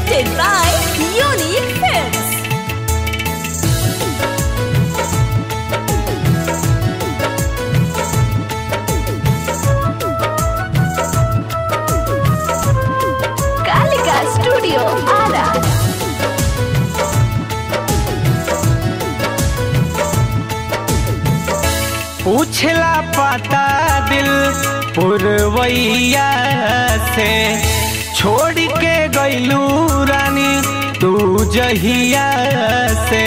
presented by Unique Films. Kalika Studio Ara. पूछला पता दिल पुरवैया से छोड़ के गईलू रानी तू जहिया से।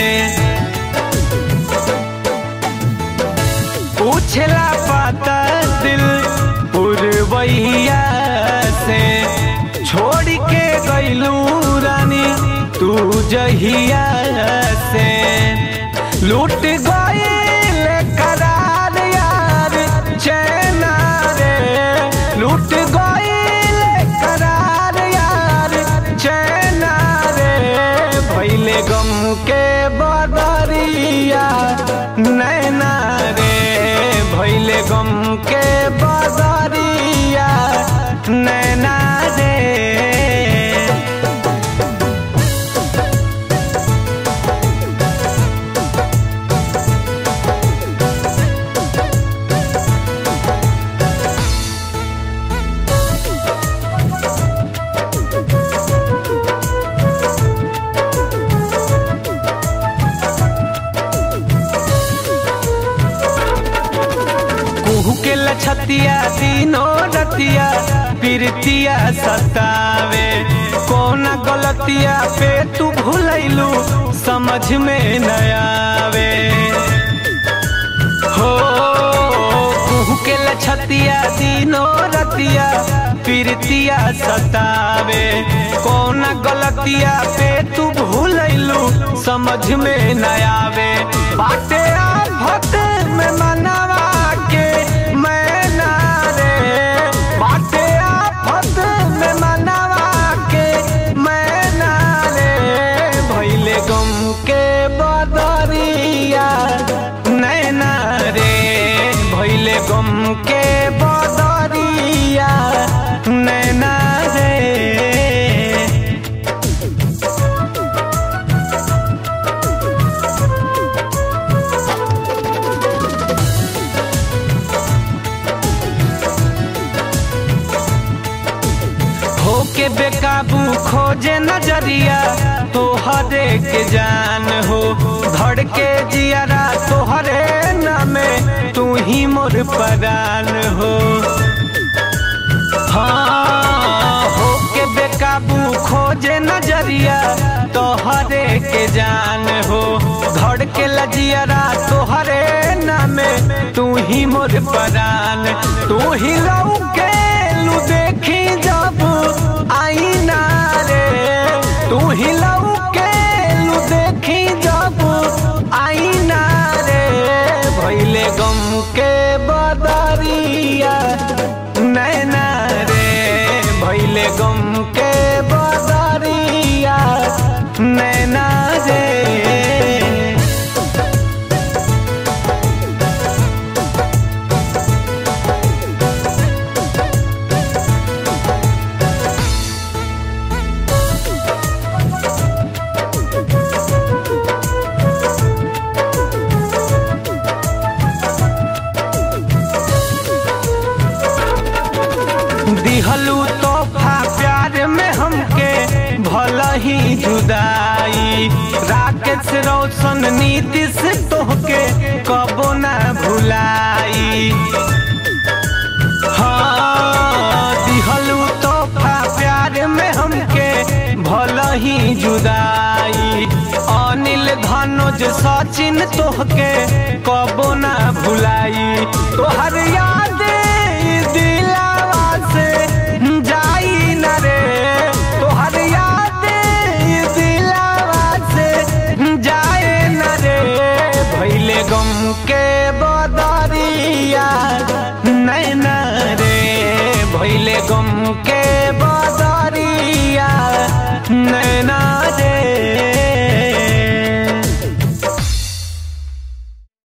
पूछला पता दिल पुरवैया से छोड़ के गईलू रानी तू जहिया से। लूट गईल करार यार चैना रे, लूट गईल करार यार चैना रे। भइले गम के बदरिया नैना रे, भइले गम के बदरिया नैना रे। के लछतिया तीनों रतिया पिरतिया सतावे। कौन गलतिया पे तू भूलैलू समझ में न आवे हो। कुहू के लछतिया तीनों रतिया पिरतिया सतावे। कौन गलतिया पे तू भूलैलू समझ में न आवे। बाटे आफत में मनावा के मैना रे, बाटे आफत में मनावा के मैना रे। भइले गम के बदरिया नैना रे, भइले गम के बदरिया नैना रे। के बेकाबू खोजे नजरिया तोहरे के जान हो। धड़ के जियारा तोहरे नामे तू ही मोर परान हो। हाँ हो के बेकाबू खोजे नजरिया तोहरे के जान हो। धड़ के लजियारा तोहरे नामे तू ही मोर परान। तू ही लऊ के लू देखी जब आईना रे, तू ही लऊ के लू देखी जब आईना रे। भइले गम के बदरिया नैना रे, भइले गम के बदरिया नैना रे। दिहलू तोहफा प्यार में हमके भला ही जुदाई। राकेश रोशन नीतीश तोहके कबो ना भुलाई। हाँ दिहलू तोहफा प्यार में हमके भला ही जुदाई। अनिल धनुज सचिन तोहके कबो ना भुलाई। तोहर याद दिलावा से जाई न रे, तोहर याद दिलावा से जाए न रे। भइले गम के बदरिया नैना रे, भइले गम के बदरिया नैना।